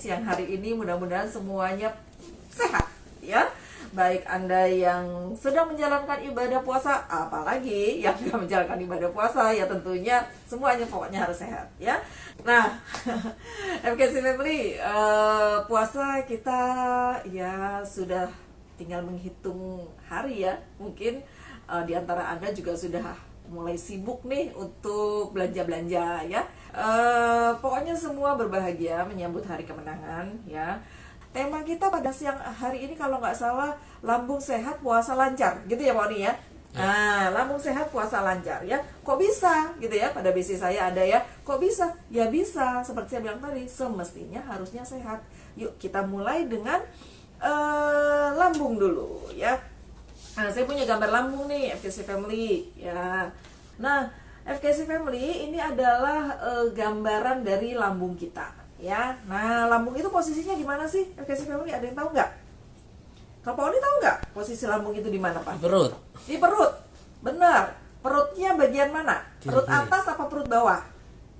siang hari ini. Mudah-mudahan semuanya sehat ya. Baik Anda yang sedang menjalankan ibadah puasa, apalagi yang tidak menjalankan ibadah puasa, ya tentunya semuanya pokoknya harus sehat ya. Nah, FKC Family, puasa kita ya sudah tinggal menghitung hari ya. Mungkin di antara Anda juga sudah mulai sibuk nih untuk belanja-belanja ya. Pokoknya semua berbahagia menyambut hari kemenangan ya. Tema kita pada siang hari ini kalau nggak salah, lambung sehat puasa lancar gitu ya Pak Oni ya. Nah, lambung sehat puasa lancar ya. Kok bisa gitu ya? Pada bisnis saya ada ya. Kok bisa? Ya bisa. Seperti saya bilang tadi, semestinya harusnya sehat. Yuk kita mulai dengan lambung dulu ya. Nah, saya punya gambar lambung nih, FKC Family ya. Nah, FKC Family ini adalah gambaran dari lambung kita ya. Nah, lambung itu posisinya di mana sih, FKC Family? Ada yang tahu nggak? Kalau Pak Oni tahu nggak posisi lambung itu di mana, Pak? Di perut. Di perut. Benar. Perutnya bagian mana? Perut atas apa perut bawah?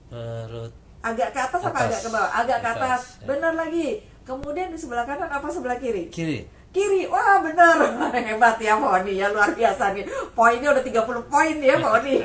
Perut. Agak ke atas apa agak ke bawah? Agak ke atas. Benar lagi. Kemudian di sebelah kanan apa sebelah kiri? Kiri. Kiri. Wah benar. Hebat ya Pak Oni ya, luar biasa nih. Poinnya udah 30 poin ya Pak Oni.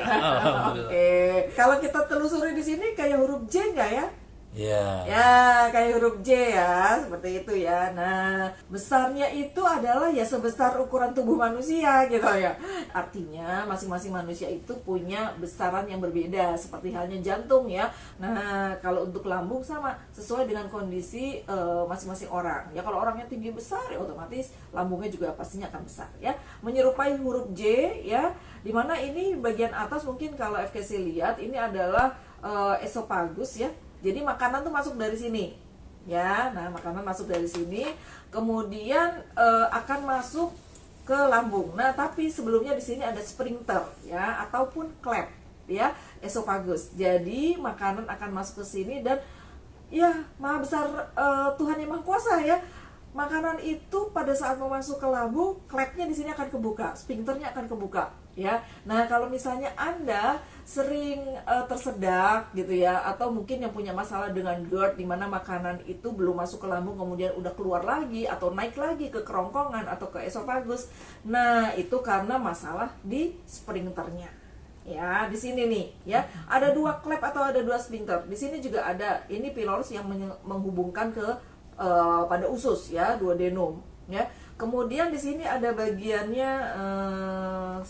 Oke. Kalau kita telusuri di sini kayak huruf J nggak ya? Ya. Ya, kayak huruf J ya, seperti itu ya. Nah, besarnya itu adalah ya sebesar ukuran tubuh manusia gitu ya. Artinya masing-masing manusia itu punya besaran yang berbeda, seperti halnya jantung ya. Nah, kalau untuk lambung sama, sesuai dengan kondisi masing-masing orang. Ya kalau orangnya tinggi besar ya otomatis lambungnya juga pastinya akan besar ya. Menyerupai huruf J ya, dimana ini bagian atas mungkin kalau FKC lihat ini adalah esophagus ya. Jadi makanan tuh masuk dari sini, ya. Nah makanan masuk dari sini, kemudian akan masuk ke lambung. Nah tapi sebelumnya di sini ada sphincter, ya, ataupun klep, ya, esophagus. Jadi makanan akan masuk ke sini dan, ya, maha besar Tuhan yang maha kuasa ya. Makanan itu pada saat mau masuk ke lambung, klepnya di sini akan kebuka, sphincternya akan kebuka, ya. Nah kalau misalnya Anda sering tersedak gitu ya, atau mungkin yang punya masalah dengan GERD, di mana makanan itu belum masuk ke lambung kemudian udah keluar lagi atau naik lagi ke kerongkongan atau ke esophagus, nah itu karena masalah di sphincternya. Ya, di sini nih, ya, ada dua klep atau ada dua sphincter. Di sini juga ada, ini pylorus yang menghubungkan ke pada usus ya, duodenum ya. Kemudian di sini ada bagiannya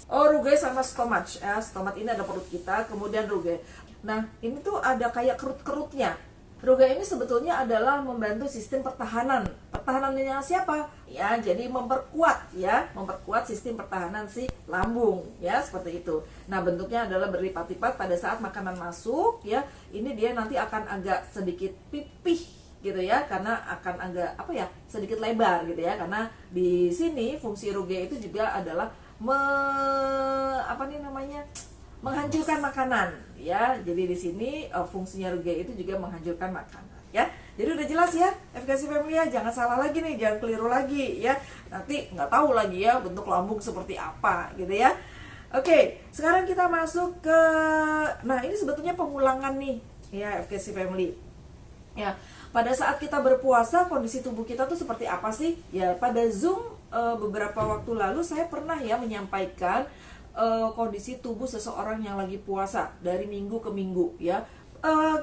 rugae sama stomach ya. Stomach ini ada perut kita, kemudian rugae. Nah, ini tuh ada kayak kerut-kerutnya. Rugae ini sebetulnya adalah membantu sistem pertahanan. Pertahanannya siapa? Ya, jadi memperkuat ya, memperkuat sistem pertahanan si lambung ya, seperti itu. Nah, bentuknya adalah berlipat-lipat pada saat makanan masuk ya. Ini dia nanti akan agak sedikit pipih gitu ya, karena akan agak sedikit lebar gitu ya, karena di sini fungsi rugae itu juga adalah menghancurkan makanan ya. Jadi di sini fungsinya rugae itu juga menghancurkan makanan ya. Jadi udah jelas ya FKC Family ya, jangan salah lagi nih, jangan keliru lagi ya, nanti nggak tahu lagi ya bentuk lambung seperti apa gitu ya. Oke, sekarang kita masuk ke, nah ini sebetulnya pengulangan nih ya FKC Family ya. Pada saat kita berpuasa, kondisi tubuh kita tuh seperti apa sih? Ya, pada Zoom beberapa waktu lalu saya pernah ya menyampaikan kondisi tubuh seseorang yang lagi puasa dari minggu ke minggu ya.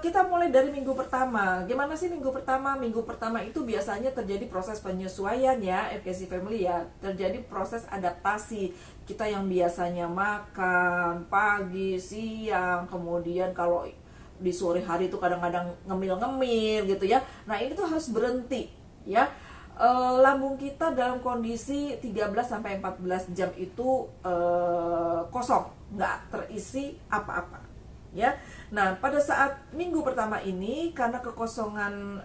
Kita mulai dari minggu pertama. Gimana sih minggu pertama? Minggu pertama itu biasanya terjadi proses penyesuaian ya, FKC Family ya. Terjadi proses adaptasi. Kita yang biasanya makan pagi, siang, kemudian kalau di sore hari itu kadang-kadang ngemil-ngemil gitu ya. Nah ini tuh harus berhenti ya. Lambung kita dalam kondisi 13-14 jam itu kosong, nggak terisi apa-apa ya. Nah pada saat minggu pertama ini, karena kekosongan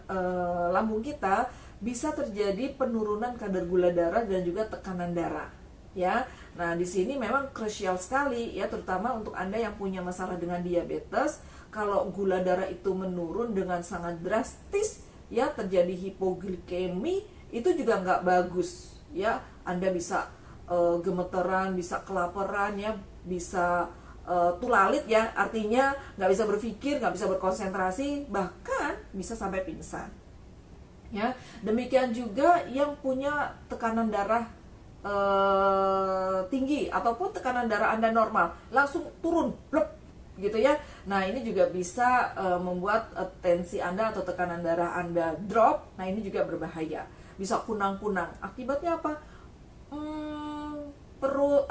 lambung kita, bisa terjadi penurunan kadar gula darah dan juga tekanan darah ya. Nah di sini memang krusial sekali ya, terutama untuk Anda yang punya masalah dengan diabetes. Kalau gula darah itu menurun dengan sangat drastis ya, terjadi hipoglikemi, itu juga nggak bagus ya. Anda bisa gemeteran, bisa kelaparan ya, bisa tulalit ya, artinya nggak bisa berpikir, nggak bisa berkonsentrasi, bahkan bisa sampai pingsan ya. Demikian juga yang punya tekanan darah tinggi ataupun tekanan darah Anda normal, langsung turun blok gitu ya. Nah, ini juga bisa membuat tensi Anda atau tekanan darah Anda drop. Nah, ini juga berbahaya. Bisa kunang-kunang. Akibatnya apa? Perut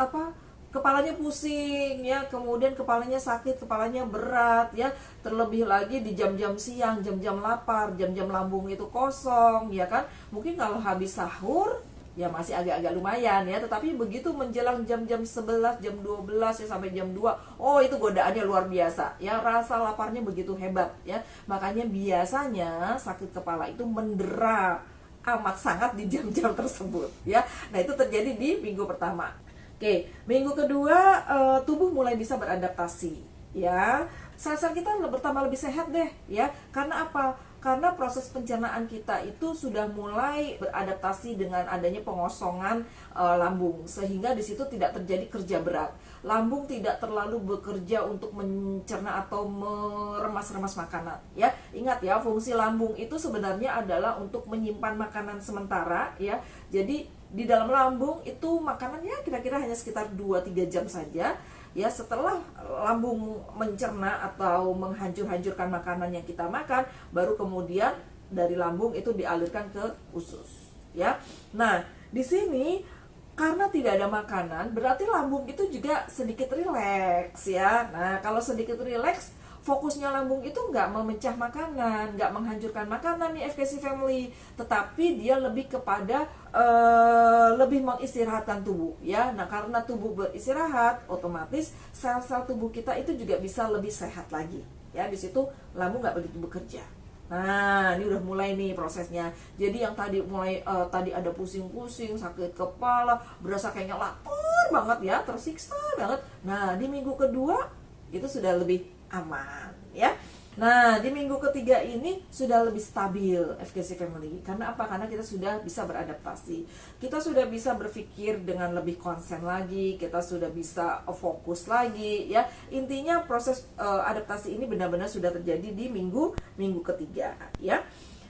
kepalanya pusing ya, kemudian kepalanya sakit, kepalanya berat ya. Terlebih lagi di jam-jam siang, jam-jam lapar, jam-jam lambung itu kosong ya kan. Mungkin kalau habis sahur ya masih agak-agak lumayan ya, tetapi begitu menjelang jam-jam 11, jam 12 ya sampai jam 2, oh itu godaannya luar biasa ya, rasa laparnya begitu hebat ya. Makanya biasanya sakit kepala itu mendera amat sangat di jam-jam tersebut ya. Nah, itu terjadi di minggu pertama. Oke, minggu kedua tubuh mulai bisa beradaptasi ya. Sel-sel kita bertambah lebih sehat deh ya. Karena apa? Karena proses pencernaan kita itu sudah mulai beradaptasi dengan adanya pengosongan lambung, sehingga di situ tidak terjadi kerja berat. Lambung tidak terlalu bekerja untuk mencerna atau meremas-remas makanan ya. Ingat ya, fungsi lambung itu sebenarnya adalah untuk menyimpan makanan sementara ya. Jadi di dalam lambung itu makanannya kira-kira hanya sekitar 2-3 jam saja. Ya, setelah lambung mencerna atau menghancur-hancurkan makanan yang kita makan, baru kemudian dari lambung itu dialirkan ke usus ya. Nah, di sini karena tidak ada makanan, berarti lambung itu juga sedikit rileks ya. Nah, kalau sedikit rileks, fokusnya lambung itu nggak memecah makanan, nggak menghancurkan makanan nih FKC Family, tetapi dia lebih kepada lebih mengistirahatkan tubuh ya. Nah, karena tubuh beristirahat, otomatis sel-sel tubuh kita itu juga bisa lebih sehat lagi ya. Di situ lambung nggak begitu bekerja. Nah, ini udah mulai nih prosesnya. Jadi yang tadi mulai tadi ada pusing-pusing, sakit kepala, berasa kayaknya lapar banget ya, tersiksa banget. Nah, di minggu kedua itu sudah lebih aman ya. Nah, di minggu ketiga ini sudah lebih stabil FKC Family. Karena apa? Karena kita sudah bisa beradaptasi. Kita sudah bisa berpikir dengan lebih konsen lagi, kita sudah bisa fokus lagi ya. Intinya proses adaptasi ini benar-benar sudah terjadi di minggu ketiga ya.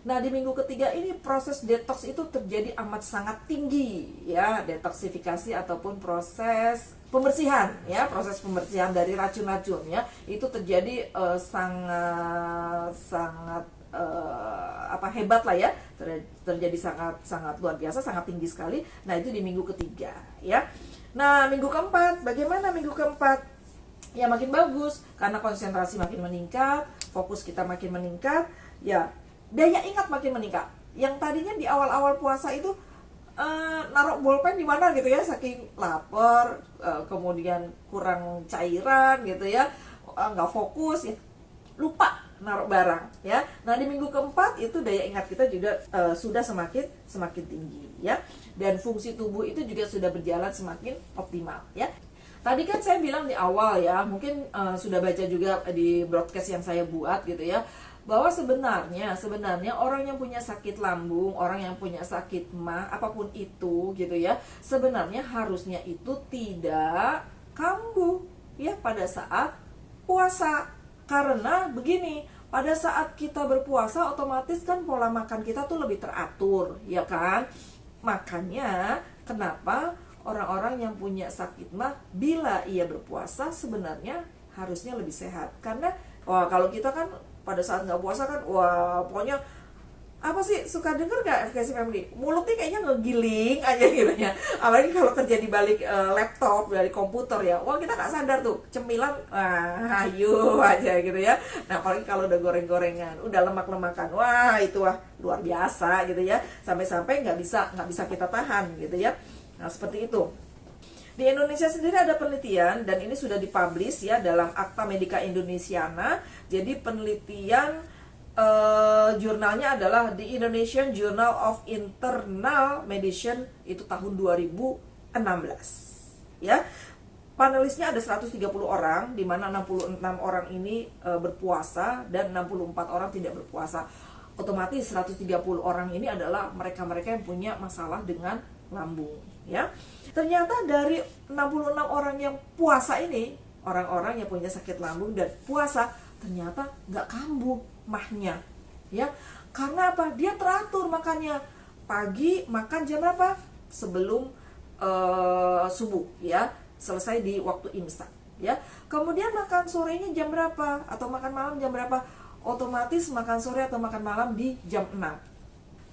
Nah, di minggu ketiga ini proses detox itu terjadi amat sangat tinggi ya, detoksifikasi ataupun proses pembersihan ya, proses pembersihan dari racun-racun ya. Itu terjadi sangat hebat lah ya, terjadi sangat luar biasa, sangat tinggi sekali. Nah, itu di minggu ketiga ya. Nah, minggu keempat, bagaimana minggu keempat? Ya, makin bagus karena konsentrasi makin meningkat, fokus kita makin meningkat ya. Daya ingat makin meningkat. Yang tadinya di awal-awal puasa itu naruh bolpen di mana gitu ya, saking lapar, kemudian kurang cairan gitu ya, nggak fokus ya, lupa naruh barang ya. Nah, di minggu keempat itu daya ingat kita juga sudah semakin tinggi ya, dan fungsi tubuh itu juga sudah berjalan semakin optimal ya. Tadi kan saya bilang di awal ya, mungkin sudah baca juga di broadcast yang saya buat gitu ya, bahwa sebenarnya orang yang punya sakit lambung, orang yang punya sakit MA, apapun itu gitu ya, sebenarnya harusnya itu tidak kambuh ya pada saat puasa. Karena begini, pada saat kita berpuasa otomatis kan pola makan kita tuh lebih teratur ya kan. Makanya kenapa orang-orang yang punya sakit MA bila ia berpuasa sebenarnya harusnya lebih sehat. Karena kalau kita kan pada saat nggak puasa kan, pokoknya apa sih, suka denger gak FKC Family? Mulutnya kayaknya ngegiling aja gitu ya. Apalagi kalau kerja di balik laptop, dari komputer ya. Kita nggak sadar tuh, cemilan, hayu aja gitu ya. Nah, apalagi kalau udah goreng-gorengan, udah lemak-lemakan, itu luar biasa gitu ya. Sampai-sampai nggak bisa kita tahan gitu ya. Nah, seperti itu. Di Indonesia sendiri ada penelitian, dan ini sudah dipublish ya dalam Akta Medica Indonesiana. Jadi penelitian jurnalnya adalah The Indonesian Journal of Internal Medicine, itu tahun 2016 ya. Panelisnya ada 130 orang, di mana 66 orang ini berpuasa dan 64 orang tidak berpuasa. Otomatis 130 orang ini adalah mereka-mereka yang punya masalah dengan lambung ya. Ternyata dari 66 orang yang puasa ini, orang-orang yang punya sakit lambung dan puasa, ternyata nggak kambuh mahnya ya. Karena apa? Dia teratur makannya. Pagi makan jam berapa? Sebelum subuh ya, selesai di waktu imsak ya. Kemudian makan sorenya jam berapa atau makan malam jam berapa? Otomatis makan sore atau makan malam di jam 6.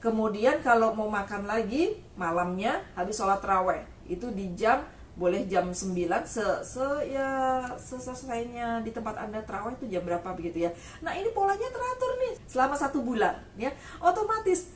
Kemudian kalau mau makan lagi malamnya habis sholat raweh itu di jam, boleh jam 9 selesainya di tempat Anda terawih itu jam berapa begitu ya. Nah ini polanya teratur nih selama 1 bulan ya. Otomatis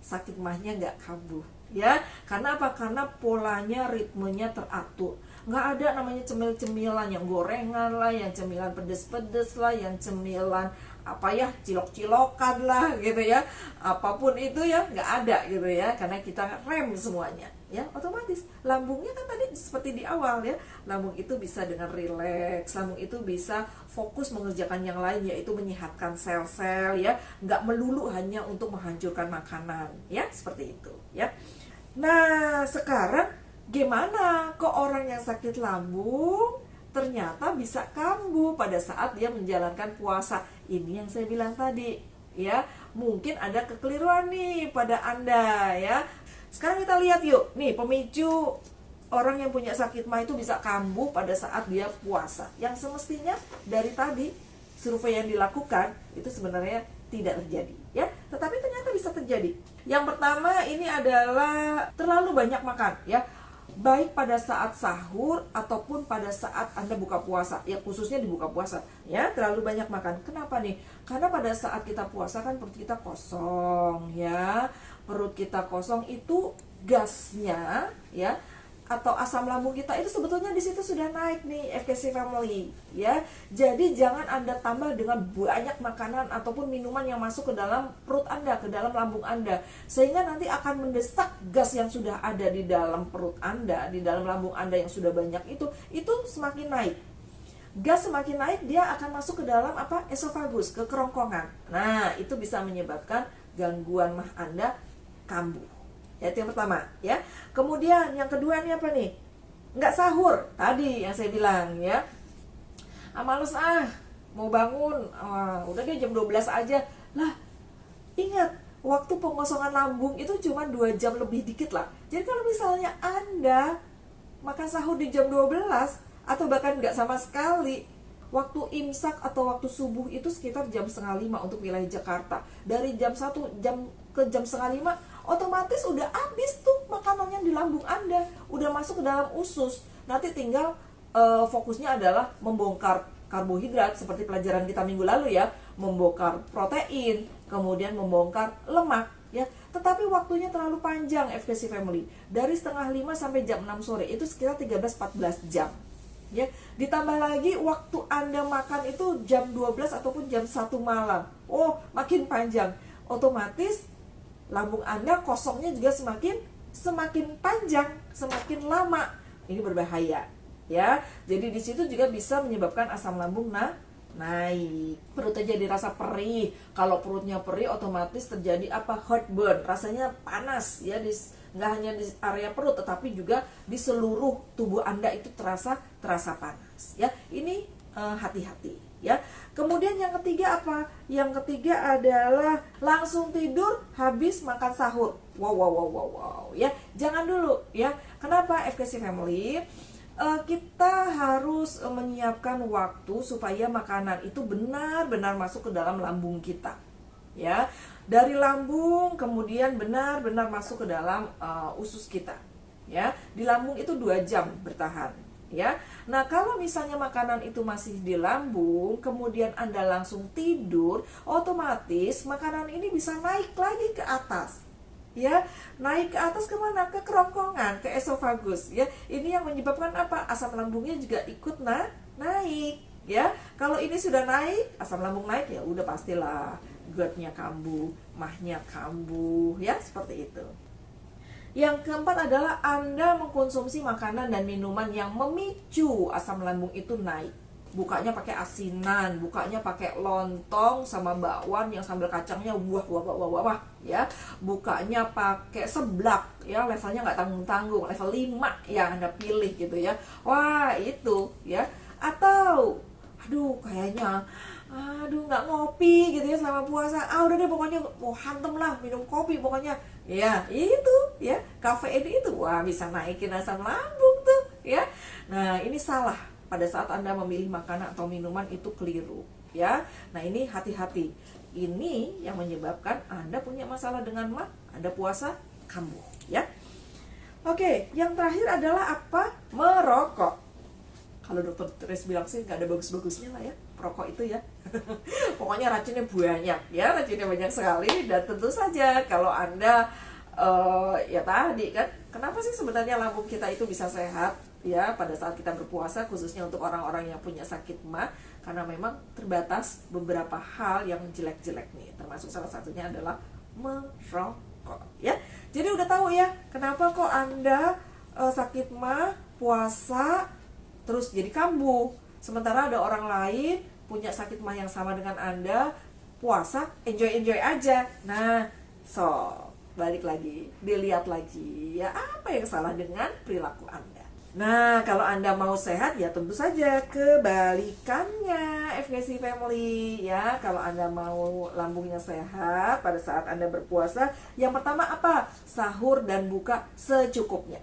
sakit mahnya nggak kambuh ya. Karena apa? Karena polanya, ritmenya teratur. Nggak ada namanya cemil-cemilan yang gorengan lah, yang cemilan pedes-pedes lah, yang cemilan apa ya, cilok-cilokan lah gitu ya, apapun itu ya nggak ada gitu ya, karena kita rem semuanya ya. Otomatis lambungnya kan tadi seperti di awal ya, lambung itu bisa dengan rileks, lambung itu bisa fokus mengerjakan yang lain, yaitu menyehatkan sel-sel ya, nggak melulu hanya untuk menghancurkan makanan ya, seperti itu ya. Nah sekarang gimana kok orang yang sakit lambung ternyata bisa kambuh pada saat dia menjalankan puasa? Ini yang saya bilang tadi ya, mungkin ada kekeliruan nih pada Anda ya. Sekarang kita lihat yuk, nih pemicu orang yang punya sakit mah itu bisa kambuh pada saat dia puasa, yang semestinya dari tadi survei yang dilakukan itu sebenarnya tidak terjadi ya, tetapi ternyata bisa terjadi. Yang pertama ini adalah terlalu banyak makan ya, baik pada saat sahur ataupun pada saat Anda buka puasa ya, khususnya di buka puasa ya. Terlalu banyak makan, kenapa nih? Karena pada saat kita puasa kan perut kita kosong ya, perut kita kosong itu gasnya ya, atau asam lambung kita itu sebetulnya di situ sudah naik nih, FKC Family ya. Jadi jangan Anda tambah dengan banyak makanan ataupun minuman yang masuk ke dalam perut Anda, ke dalam lambung Anda, sehingga nanti akan mendesak gas yang sudah ada di dalam perut Anda, di dalam lambung Anda yang sudah banyak itu semakin naik. Gas semakin naik, dia akan masuk ke dalam apa? Esofagus, ke kerongkongan. Nah, itu bisa menyebabkan gangguan mah Anda kambuh. Ya, itu yang pertama ya. Kemudian yang kedua nih apa nih? Nggak sahur, tadi yang saya bilang ya. Males mau bangun, udah deh jam 12 aja. Lah, ingat, waktu pengosongan lambung itu cuma 2 jam lebih dikit lah. Jadi kalau misalnya Anda makan sahur di jam 12 atau bahkan nggak sama sekali, waktu imsak atau waktu subuh itu sekitar jam 4:30 untuk wilayah Jakarta. Dari jam 1 ke jam 4:30 otomatis udah habis tuh makanannya di lambung Anda, udah masuk ke dalam usus. Nanti tinggal fokusnya adalah membongkar karbohidrat seperti pelajaran kita minggu lalu ya, membongkar protein, kemudian membongkar lemak ya. Tetapi waktunya terlalu panjang FKC Family, dari 4:30 sampai jam 6 sore itu sekitar 13-14 jam ya. Ditambah lagi waktu Anda makan itu jam 12 ataupun jam 1 malam, makin panjang. Otomatis lambung Anda kosongnya juga semakin panjang, semakin lama. Ini berbahaya ya. Jadi di situ juga bisa menyebabkan asam lambung naik. Perutnya jadi rasa perih. Kalau perutnya perih otomatis terjadi apa? Heartburn, rasanya panas ya, nggak hanya di area perut tetapi juga di seluruh tubuh Anda itu terasa panas ya. Ini hati-hati ya. Kemudian yang ketiga apa? Yang ketiga adalah langsung tidur habis makan sahur. Wow ya. Jangan dulu ya. Kenapa FKC Family? Kita harus menyiapkan waktu supaya makanan itu benar-benar masuk ke dalam lambung kita ya. Dari lambung kemudian benar-benar masuk ke dalam usus kita ya. Di lambung itu 2 jam bertahan ya. Nah kalau misalnya makanan itu masih di lambung, kemudian Anda langsung tidur, otomatis makanan ini bisa naik lagi ke atas ya. Naik ke atas kemana? Ke kerongkongan, ke esofagus ya. Ini yang menyebabkan apa? Asam lambungnya juga ikut naik ya. Kalau ini sudah naik, asam lambung naik, ya udah pastilah GERD-nya kambuh, mahnya kambuh ya, seperti itu. Yang keempat adalah Anda mengkonsumsi makanan dan minuman yang memicu asam lambung itu naik. Bukanya pakai asinan, bukanya pakai lontong sama bakwan yang sambal kacangnya wah ya. Bukanya pakai seblak ya, levelnya nggak tanggung-tanggung, level 5 yang Anda pilih gitu ya. Wah, itu ya. Atau aduh kayaknya aduh nggak ngopi gitu ya selama puasa, udah deh pokoknya mau hantem lah minum kopi pokoknya. Ya itu ya, kafein itu wah bisa naikin asam lambung tuh ya. Nah ini salah, pada saat Anda memilih makanan atau minuman itu keliru ya. Nah ini hati-hati, ini yang menyebabkan Anda punya masalah dengan mah, Anda puasa kambuh ya. Oke, yang terakhir adalah apa? Merokok. Kalau dokter Tres bilang sih nggak ada bagus-bagusnya lah ya, perokok itu ya. Pokoknya racunnya banyak ya, racunnya banyak sekali. Dan tentu saja kalau Anda ya tadi kan, kenapa sih sebenarnya lambung kita itu bisa sehat ya pada saat kita berpuasa, khususnya untuk orang-orang yang punya sakit mah, karena memang terbatas beberapa hal yang jelek-jelek nih, termasuk salah satunya adalah merokok ya. Jadi udah tahu ya kenapa kok Anda sakit mah puasa terus jadi kambuh, sementara ada orang lain punya sakit mah yang sama dengan Anda, puasa enjoy aja. Nah, so balik lagi, dilihat lagi ya apa yang salah dengan perilaku Anda. Nah, kalau Anda mau sehat ya tentu saja kebalikannya, FKC Family ya. Kalau Anda mau lambungnya sehat pada saat Anda berpuasa, yang pertama apa? Sahur dan buka secukupnya.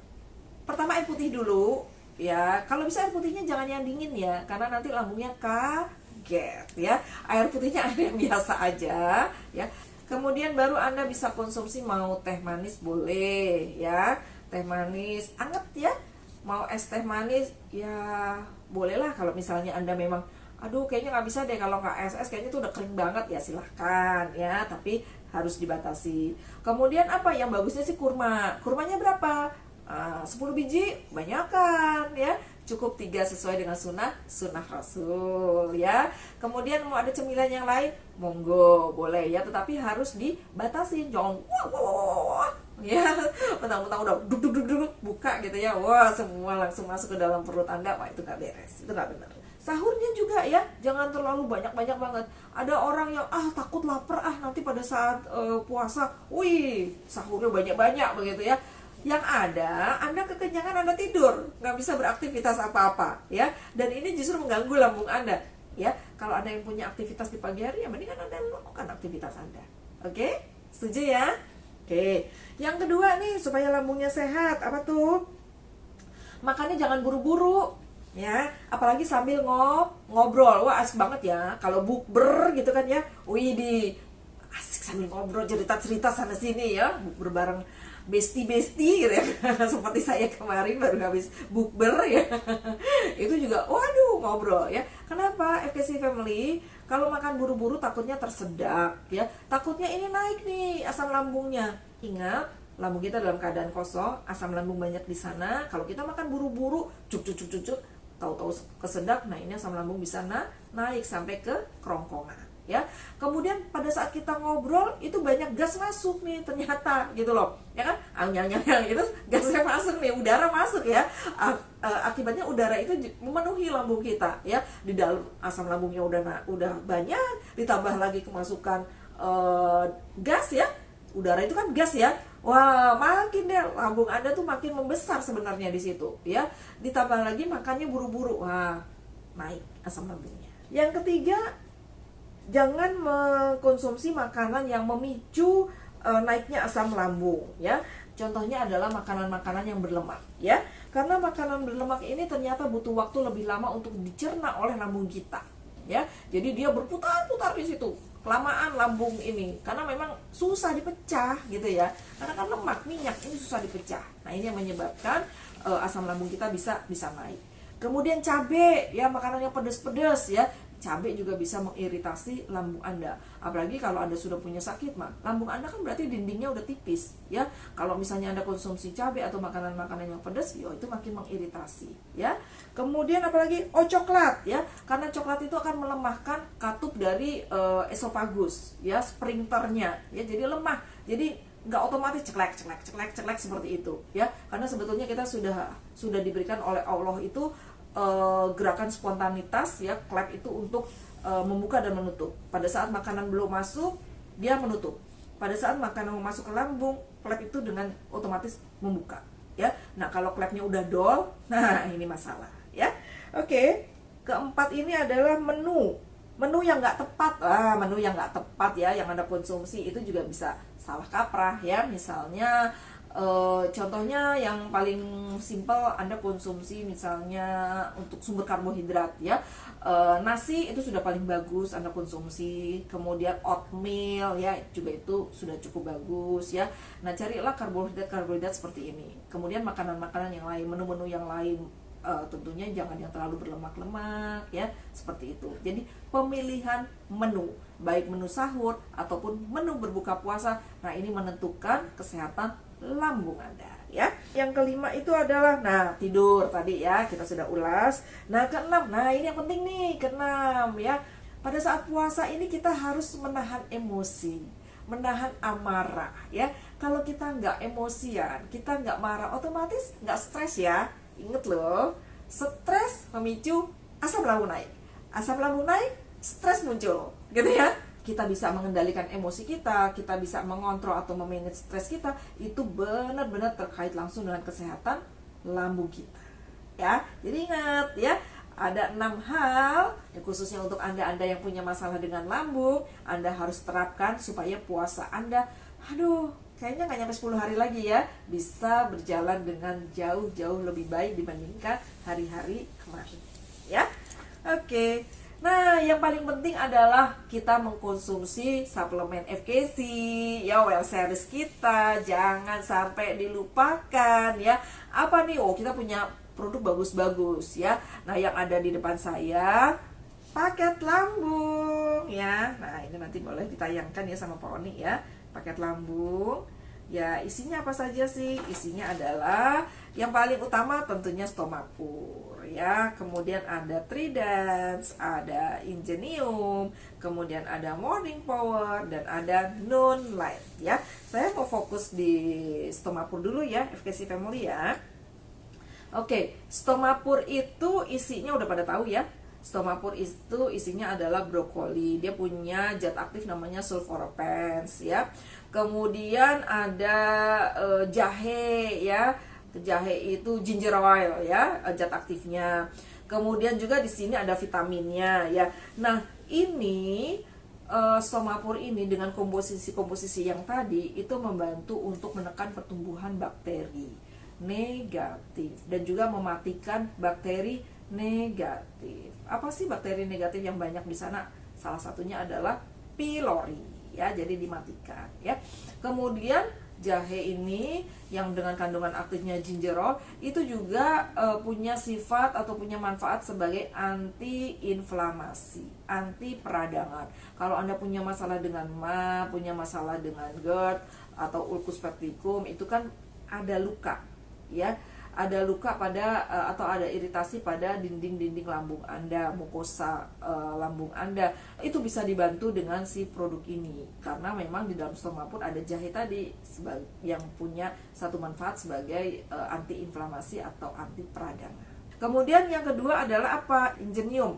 Pertama air putih dulu ya. Kalau bisa air putihnya jangan yang dingin ya, karena nanti lambungnya kaget ya. Air putihnya air yang biasa aja ya. Kemudian baru Anda bisa konsumsi, mau teh manis boleh ya, teh manis anget ya. Mau es teh manis ya bolehlah. Kalau misalnya Anda memang aduh kayaknya nggak bisa deh kalau nggak es kayaknya tuh udah kering banget ya, silahkan ya, tapi harus dibatasi. Kemudian apa yang bagusnya sih kurmanya berapa? 10 biji banyakan ya, cukup 3 sesuai dengan sunnah Rasul ya. Kemudian mau ada cemilan yang lain monggo boleh ya, tetapi harus dibatasi, jangan wah ya mentang-mentang udah duduk buka gitu ya, wah semua langsung masuk ke dalam perut Anda, wah itu nggak beres, itu nggak benar. Sahurnya juga ya, jangan terlalu banyak banget. Ada orang yang takut lapar nanti pada saat puasa, wih sahurnya banyak begitu ya. Yang ada Anda kekenyangan, Anda tidur, nggak bisa beraktivitas apa-apa ya, dan ini justru mengganggu lambung Anda ya. Kalau Anda yang punya aktivitas di pagi hari ya mendingan Anda melakukan aktivitas Anda. Oke, setuju ya? Oke, yang kedua nih supaya lambungnya sehat, apa tuh? Makannya jangan buru-buru ya, apalagi sambil ngobrol. Wah asik banget ya kalau bukber gitu kan ya, wih di asik sambil ngobrol, cerita sana sini ya, bukber bareng bestie gitu ya. Seperti saya kemarin baru habis bukber ya. Itu juga waduh ngobrol ya. Kenapa FKC Family? Kalau makan buru-buru takutnya tersedak ya, takutnya ini naik nih asam lambungnya. Ingat, lambung kita dalam keadaan kosong, asam lambung banyak di sana. Kalau kita makan buru-buru cuk tahu-tahu kesedak, nah ini asam lambung bisa naik sampai ke kerongkongan ya. Kemudian pada saat kita ngobrol itu banyak gas masuk nih ternyata gitu loh ya kan, anyang itu gasnya masuk nih, udara masuk ya. Akibatnya udara itu memenuhi lambung kita ya, di dalam asam lambungnya udah banyak, ditambah lagi kemasukan gas ya, udara itu kan gas ya. Wah, makin deh lambung Anda tuh makin membesar sebenarnya di situ ya. Ditambah lagi makannya buru-buru, wah naik asam lambungnya. Yang ketiga, jangan mengkonsumsi makanan yang memicu naiknya asam lambung ya. Contohnya adalah makanan-makanan yang berlemak ya. Karena makanan berlemak ini ternyata butuh waktu lebih lama untuk dicerna oleh lambung kita ya. Jadi dia berputar-putar di situ. Kelamaan lambung ini karena memang susah dipecah gitu ya. Karena kan lemak, minyak ini susah dipecah. Nah, ini yang menyebabkan asam lambung kita bisa naik. Kemudian cabai ya, makanan yang pedas-pedas ya. Cabai juga bisa mengiritasi lambung Anda. Apalagi kalau Anda sudah punya sakit mah, lambung Anda kan berarti dindingnya udah tipis ya. Kalau misalnya Anda konsumsi cabai atau makanan-makanan yang pedas, itu makin mengiritasi ya. Kemudian apalagi coklat ya, karena coklat itu akan melemahkan katup dari esofagus ya, sphincternya ya, jadi lemah. Jadi nggak otomatis ceklek seperti itu ya. Karena sebetulnya kita sudah diberikan oleh Allah itu gerakan spontanitas ya, klep itu untuk membuka dan menutup. Pada saat makanan belum masuk, dia menutup. Pada saat makanan mau masuk ke lambung, klep itu dengan otomatis membuka ya. Nah, kalau klepnya udah dol, nah ini masalah ya. Oke, keempat ini adalah menu Menu yang nggak tepat, menu yang nggak tepat ya yang Anda konsumsi itu juga bisa salah kaprah ya. Misalnya contohnya yang paling simpel, Anda konsumsi misalnya untuk sumber karbohidrat ya, nasi itu sudah paling bagus Anda konsumsi, kemudian oatmeal ya juga itu sudah cukup bagus ya. Nah, carilah karbohidrat seperti ini. Kemudian makanan-makanan yang lain, menu-menu yang lain, tentunya jangan yang terlalu berlemak-lemak ya, seperti itu. Jadi pemilihan menu, baik menu sahur ataupun menu berbuka puasa, nah ini menentukan kesehatan lambung Anda ya. Yang kelima itu adalah tidur tadi ya, kita sudah ulas. Nah, keenam, nah ini yang penting nih, keenam ya. Pada saat puasa ini kita harus menahan emosi, menahan amarah ya. Kalau kita nggak emosian, kita nggak marah, otomatis nggak stres ya. Ingat loh, stres memicu asam lambung naik. Asam lambung naik, stres muncul, gitu ya. Kita bisa mengendalikan emosi kita bisa mengontrol atau memanage stres kita. Itu benar-benar terkait langsung dengan kesehatan lambung kita. Ya, jadi ingat ya, ada 6 hal yang khususnya untuk Anda yang punya masalah dengan lambung, Anda harus terapkan supaya puasa Anda, kayaknya nggak nyampe 10 hari lagi ya, bisa berjalan dengan jauh-jauh lebih baik dibandingkan hari-hari kemarin ya. Oke. Nah, yang paling penting adalah kita mengkonsumsi suplemen FKC ya, well series kita jangan sampai dilupakan ya. Apa nih? Kita punya produk bagus-bagus ya. Nah, yang ada di depan saya paket lambung ya. Nah, ini nanti boleh ditayangkan ya sama Pak Oni ya. Paket lambung ya, isinya apa saja sih? Isinya adalah yang paling utama tentunya Stomapur ya, kemudian ada Tridance, ada Ingenium, kemudian ada Morning Power, dan ada Non-Light ya. Saya mau fokus di Stomapur dulu ya, FKC Family ya. Oke, Stomapur itu isinya udah pada tahu ya. Stomapur itu isinya adalah brokoli. Dia punya zat aktif namanya sulforapans ya. Kemudian ada jahe ya. Jahe itu ginger oil ya, zat aktifnya. Kemudian juga di sini ada vitaminnya ya. Nah, ini Stomapur ini dengan komposisi yang tadi itu membantu untuk menekan pertumbuhan bakteri negatif dan juga mematikan bakteri negatif. Apa sih bakteri negatif yang banyak di sana? Salah satunya adalah pylori ya, jadi dimatikan ya. Kemudian jahe ini yang dengan kandungan aktifnya gingerol itu juga punya sifat atau punya manfaat sebagai anti-inflamasi, anti peradangan. Kalau Anda punya masalah dengan MA, punya masalah dengan GERD atau ulcus pepticum, itu kan ada luka ya, ada luka pada atau ada iritasi pada dinding-dinding lambung Anda, mukosa lambung Anda, itu bisa dibantu dengan si produk ini karena memang di dalam Stomapur ada jahe tadi yang punya satu manfaat sebagai anti-inflamasi atau anti peradangan. Kemudian yang kedua adalah apa? Ingenium.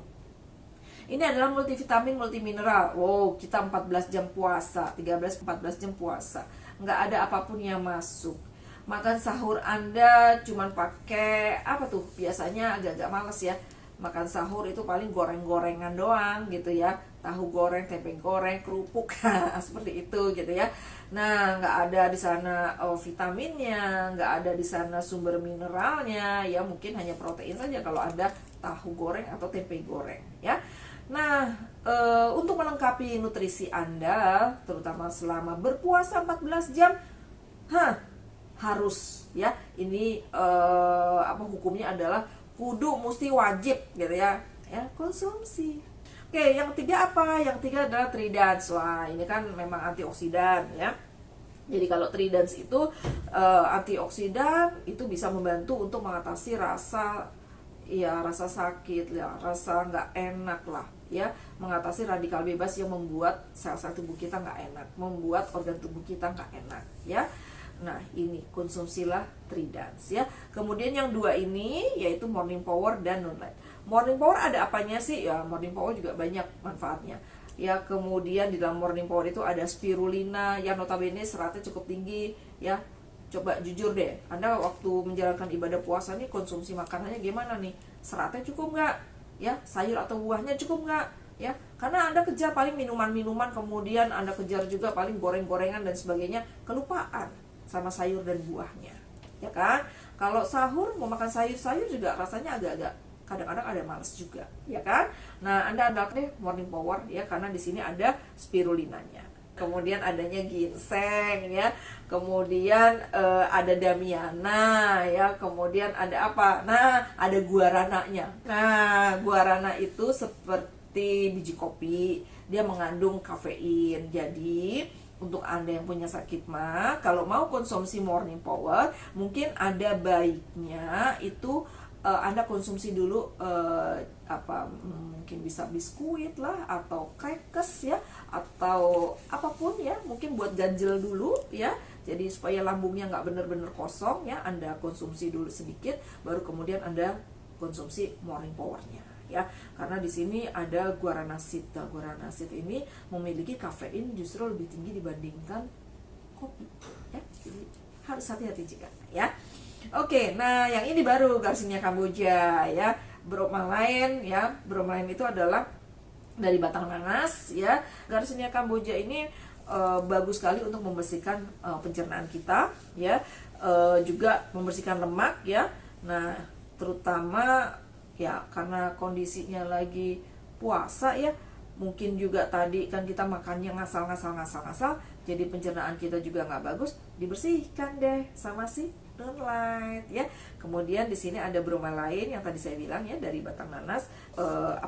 Ini adalah multivitamin, multimineral. Wow, kita 14 jam puasa, 13-14 jam puasa, nggak ada apapun yang masuk. Makan sahur Anda cuman pakai apa tuh? Biasanya agak-agak males ya. Makan sahur itu paling goreng-gorengan doang gitu ya. Tahu goreng, tempe goreng, kerupuk seperti itu gitu ya. Nah, nggak ada di sana vitaminnya, nggak ada di sana sumber mineralnya ya. Mungkin hanya protein saja kalau ada tahu goreng atau tempe goreng ya. Nah, untuk melengkapi nutrisi Anda, terutama selama berpuasa 14 jam, harus ya, ini hukumnya adalah kudu mesti wajib gitu ya konsumsi. Oke, yang ketiga apa? Yang ketiga adalah Tridance. Wah, ini kan memang antioksidan ya. Jadi kalau Tridance itu antioksidan, itu bisa membantu untuk mengatasi rasa sakit ya, rasa nggak enak lah ya, mengatasi radikal bebas yang membuat sel-sel tubuh kita nggak enak, membuat organ tubuh kita nggak enak ya. Nah, ini konsumsilah Tridance ya. Kemudian yang dua ini yaitu Morning Power dan Non-Light. Morning Power ada apanya sih? Ya, Morning Power juga banyak manfaatnya. Ya, kemudian di dalam Morning Power itu ada spirulina yang notabene seratnya cukup tinggi ya. Coba jujur deh, Anda waktu menjalankan ibadah puasa nih konsumsi makanannya gimana nih? Seratnya cukup nggak? Ya, sayur atau buahnya cukup nggak? ya. Karena Anda kejar paling minuman-minuman, kemudian Anda kejar juga paling goreng-gorengan dan sebagainya, kelupaan sama sayur dan buahnya, ya kan? Kalau sahur mau makan sayur-sayur juga rasanya agak-agak kadang-kadang ada malas juga, ya kan? Nah, Anda andalkan deh Morning Power ya, karena di sini ada spirulinanya. Kemudian adanya ginseng ya, kemudian ada damiana ya, kemudian ada apa? Nah, ada guarananya. Nah, guarana itu seperti biji kopi, dia mengandung kafein. Jadi untuk Anda yang punya sakit mah, kalau mau konsumsi Morning Power, mungkin ada baiknya itu Anda konsumsi dulu mungkin bisa biskuit lah, atau crackers ya, atau apapun ya, mungkin buat ganjel dulu ya. Jadi supaya lambungnya nggak bener-bener kosong ya, Anda konsumsi dulu sedikit, baru kemudian Anda konsumsi Morning Powernya ya. Karena di sini ada guarana seed. Guarana seed ini memiliki kafein justru lebih tinggi dibandingkan kopi ya. Jadi harus hati-hati juga ya. Oke, nah yang ini baru Garcinia Cambogia ya, bromelain ya. Bromelain itu adalah dari batang nanas ya. Garcinia Cambogia ini bagus sekali untuk membersihkan pencernaan kita ya, juga membersihkan lemak ya. Nah, terutama ya karena kondisinya lagi puasa ya, mungkin juga tadi kan kita makannya ngasal, jadi pencernaan kita juga nggak bagus, dibersihkan deh sama si Dawnlight ya. Kemudian di sini ada bromelain yang tadi saya bilang ya, dari batang nanas,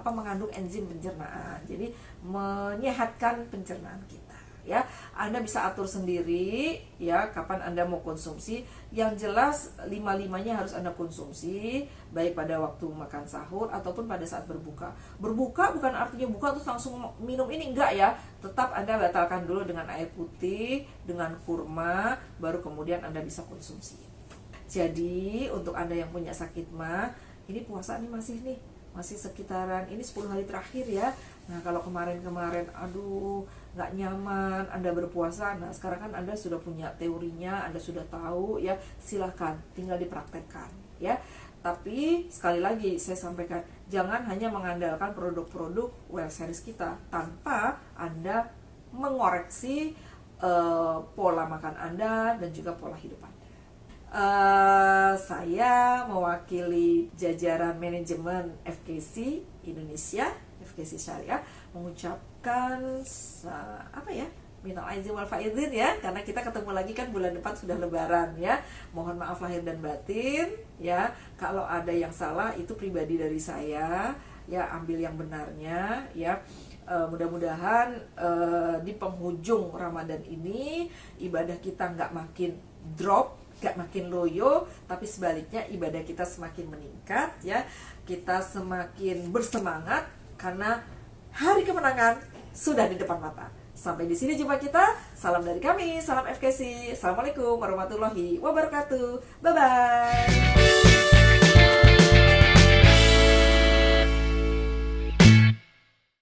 mengandung enzim pencernaan, jadi menyehatkan pencernaan kita ya. Anda bisa atur sendiri ya kapan Anda mau konsumsi. Yang jelas 5-5-nya harus Anda konsumsi, baik pada waktu makan sahur ataupun pada saat berbuka. Berbuka bukan artinya buka terus langsung minum ini, enggak ya. Tetap Anda batalkan dulu dengan air putih, dengan kurma, baru kemudian Anda bisa konsumsi. Jadi untuk Anda yang punya sakit mah, ini puasa nih masih sekitaran ini 10 hari terakhir ya. Nah, kalau kemarin-kemarin aduh nggak nyaman Anda berpuasa, nah sekarang kan Anda sudah punya teorinya, Anda sudah tahu ya, silahkan tinggal dipraktekkan ya. Tapi sekali lagi saya sampaikan, jangan hanya mengandalkan produk-produk well series kita tanpa Anda mengoreksi pola makan Anda dan juga pola hidup Anda. Saya mewakili jajaran manajemen FKC Indonesia, FKC Syariah, mengucapkan minal aizin wal faizin ya, karena kita ketemu lagi kan bulan depan sudah lebaran ya. Mohon maaf lahir dan batin ya, kalau ada yang salah itu pribadi dari saya ya, ambil yang benarnya ya. Mudah-mudahan di penghujung Ramadan ini ibadah kita nggak makin drop, gak makin loyo, tapi sebaliknya ibadah kita semakin meningkat ya. Kita semakin bersemangat karena hari kemenangan sudah di depan mata. Sampai di sini jumpa kita. Salam dari kami, salam FKC. Assalamualaikum warahmatullahi wabarakatuh. Bye bye.